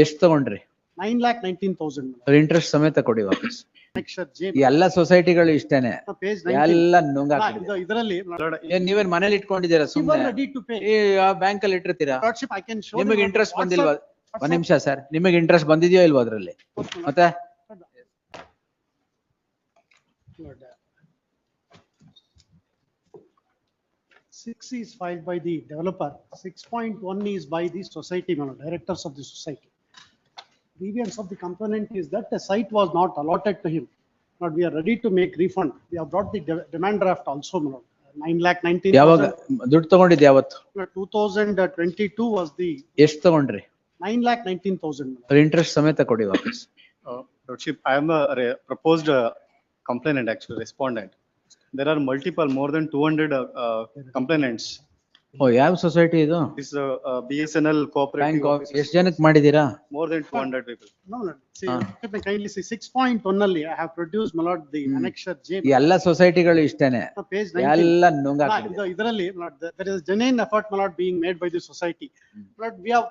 ಎಷ್ಟು ತಗೊಂಡ್ರಿ? 9,19,000. ಇಂಟ್ರೆಸ್ಟ್ ಸಮೇತ ಕೊಡಿ ವಾಪಸ್. Annexure J. ಈ ಎಲ್ಲ ಸೊಸೈಟಿಗಳು ಇಷ್ಟೇನೆ, Page 19. ಎಲ್ಲ ನುಂಗಾಕ್ಬಿಡಿ. ಇದರಲ್ಲಿ ನೀವೇನ್ ಮನೇಲಿ ಇಟ್ಕೊಂಡಿದ್ದೀರಾ we ಸುಮ್ನೆ? were ready to pay. Bank ಅಲ್ಲಿ ಇಟ್ಟಿರ್ತೀರಾ? Lordship, I can show. ನಿಮಗೆ you ಇಂಟ್ರೆಸ್ಟ್ WhatsApp- ಬಂದಿಲ್ವಾ? ಒಂದ್ ನಿಮಿಷ ಸರ್, ನಿಮಗೆ ಇಂಟ್ರೆಸ್ಟ್ ಬಂದಿದೆಯೋ ಇಲ್ವೋ ಅದ್ರಲ್ಲಿ? ಮತ್ತೆ Lord, 6 is filed by the developer, 6.1 is by the society, directors of the society. Grievance of the complainant is that the site was not allotted to him. But we are ready to make refund. We have brought the demand draft also, 9,19,000. ಯಾವಾಗ ದುಡ್ಡು ತಗೊಂಡಿದ್ ಯಾವತ್ತು? 2022 was the ಎಷ್ಟು ತಗೊಂಡ್ರಿ? 9,19,000. Interest ಸಮೇತ ಕೊಡಿ ವಾಪಸ್. Lordship, I am a proposed complainant, actually respondent. There are multiple, more than 200 complainants. ಯಾವ society ಇದು? This BSNL cooperative. ಬ್ಯಾಂಕ್ ಎಷ್ಟು ಜನಕ್ಕೆ ಮಾಡಿದೀರಾ? More than 200 people. No, no, see, let me kindly see, 6.1 only, I have produced, my lord, the annexure J. ಈ ಎಲ್ಲ ಸೊಸೈಟಿಗಳು ಇಷ್ಟೇನೆ, Page 19. ಎಲ್ಲ ನುಂಗಾಕ್ಬಿಡಿ. ಇದರಲ್ಲಿ, my lord, there is genuine effort, my lord, being made by the society. But we are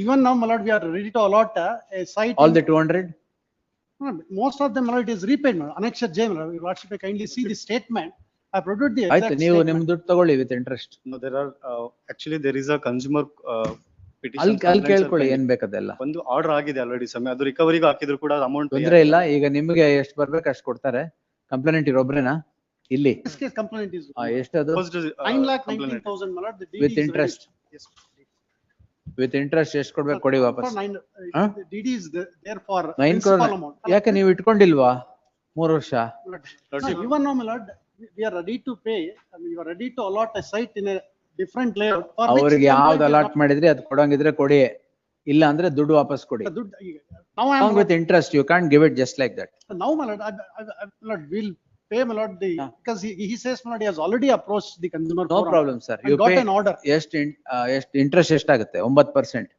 even now, my lord, we are ready to allot a site. All the 200? Most of them, my lord, is repaid, my lord. Annexure J, my lord, your lordship, kindly see the statement. I produced the ಆಯ್ತು, exact ನೀವು ನಿಮ್ statement. ದುಡ್ಡು ತಗೊಳ್ಳಿ with interest. No, there are, actually there is a consumer petition. ಅಲ್ಲಿ complaints are ಕೇಳ್ಕೊಳ್ಳಿ pending. ಏನ್ ಬೇಕದೆಲ್ಲ. ಒಂದು order ಆಗಿದೆ ಆಲ್ರೆಡಿ ಸಮಯ, ಅದು ರಿಕವರಿಗೆ ಹಾಕಿದ್ರು ಕೂಡ ಅಮೌಂಟ್ ತೊಂದ್ರೆ ಇಲ್ಲ, ಈಗ ನಿಮ್ಗೆ ಎಷ್ಟು ಬರ್ಬೇಕು ಅಷ್ಟು ಕೊಡ್ತಾರೆ. ಕಂಪ್ಲೇಂಟ್ ಇರೋಬ್ರೇನಾ ಇಲ್ಲಿ? This case complaint is ಎಷ್ಟದು? 9,19,000, my lord, the DD With is interest. ready. Yes. With interest ಎಷ್ಟು ಕೊಡ್ಬೇಕು ಕೊಡಿ ವಾಪಸ್. The DD is there for 9 principal crore. amount. ಯಾಕೆ ನೀವು ಇಟ್ಕೊಂಡಿಲ್ವಾ 3 ವರ್ಷ? No, even now, my lord, we are ready to pay, and we are ready to allot a site in a different layout. for which ಅವ್ರಿಗೆ the ಯಾವ್ದು complaint is allot not- ಮಾಡಿದ್ರಿ ಅದು ಕೊಡಂಗಿದ್ರೆ ಕೊಡಿ, ಇಲ್ಲ ಅಂದ್ರೆ ದುಡ್ಡು ವಾಪಸ್ ಕೊಡಿ. Now I am, with interest you can't give it just like that. now, my lord, my lord, we'll pay, my lord, because he says, my lord, he has already approached the consumer no forum problem sir. and you got pay an order. ಎಷ್ಟು interest ಎಷ್ಟಾಗುತ್ತೆ? 9%.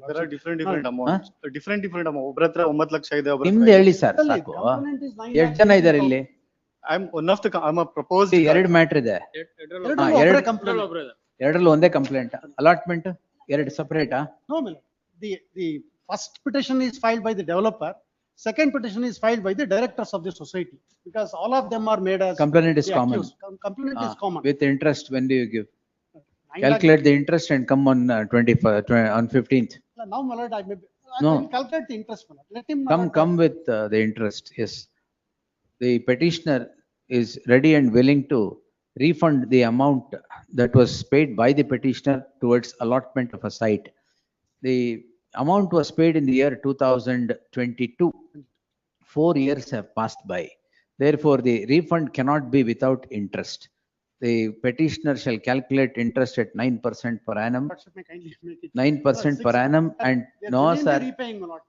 There are different amounts, different amount. ಒಬ್ರ ಹತ್ರ 9 ಲಕ್ಷ ಇದೆ, ಒಬ್ರ ನಿಮ್ದು ಹೇಳಿ sir Totally, ಸಾಕು. complaint is 9 ಎಷ್ಟು ಜನ ಇದಾರೆ ಇಲ್ಲಿ? I'm one of the, I'm a proposed. ಎರಡು ಮ್ಯಾಟರ್ ಇದೆ, ಎರಡರಲ್ಲೂ ಎರಡು- ಒಬ್ಬರೇ complaint. ಎರಡರಲ್ಲೂ ಒಂದೇ ಕಂಪ್ಲೇಂಟ್. ಅಲಾಟ್ಮೆಂಟ್ ಎರಡು ಸಪರೇಟಾ? No, my lord, the first petition is filed by the developer, second petition is filed by the directors of the society, because all of them are made as. Complaint is the common. accused. Complaint is common. With interest, when do you give? 9 lakh- Calculate the interest and come on 15th. Now, my lord, I No. will calculate the interest, my lord. Let him. Come with the interest, yes. The petitioner is ready and willing to refund the amount that was paid by the petitioner towards allotment of a site. The amount was paid in the year 2022. 4 years have passed by. Therefore, the refund cannot be without interest. The petitioner shall calculate interest at 9% per annum, Lordship may kindly make it. 9% per annum, and They are no, genuinely sir, repaying, my lord.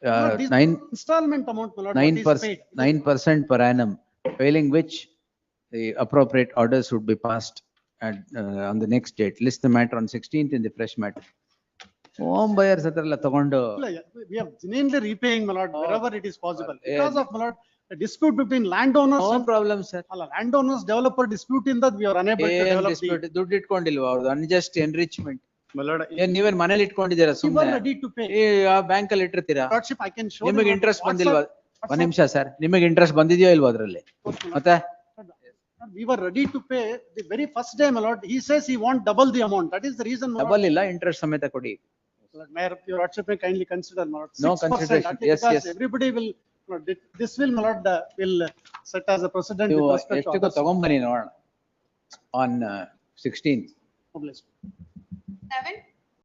My lord, this 9 installment amount, my lord, what is 9%, paid. 9% per annum, failing which the appropriate orders would be passed at, on the next date. List the matter on 16th in the fresh matter. Home buyers ಹತ್ರ ಎಲ್ಲ ತಗೊಂಡು We are genuinely repaying, my lord, wherever it is possible. Yeah. Because of, my lord, a dispute between landowners no and problem sir. landowners developer dispute in that we are unable to ಏನ್ develop dispute? the. ದುಡ್ಡು ಇಟ್ಕೊಂಡಿಲ್ವಾ ಅವ್ರದ್ದು? Unjust enrichment. My lord, ಏನ್ ನೀವೇನ್ ಮನೇಲಿ ಇಟ್ಕೊಂಡಿದ್ದೀರಾ We were ಸುಮ್ನೆ? ready to pay. Bank ಅಲ್ಲಿ ಇಟ್ಟಿರ್ತೀರಾ? Lordship, I can show. you, ನಿಮಗೆ my lord, interest WhatsApp- ಬಂದಿಲ್ವಾ? ಒಂದ್ WhatsApp- ನಿಮಿಷ ಸರ್, ನಿಮಗೆ ಇಂಟ್ರೆಸ್ಟ್ ಬಂದಿದೆಯೋ ಇಲ್ವೋ ಅದ್ರಲ್ಲಿ? ಮತ್ತೆ We were ready to pay the very first day, my lord. He says he want double the amount. That is the reason, my lord. Double ಇಲ್ಲ, interest ಸಮೇತ ಕೊಡಿ. Lord Mayor, your lordship may kindly consider, my lord. No 6%, consideration. at least Yes, because yes. everybody will, my lord, this will, my lord, will set as a precedent ನೀವು with respect to ಎಷ್ಟಕ್ಕೂ others. ತಗೊಂಬನ್ನಿ ನೋಡೋಣ. On 16th. God bless you. 7.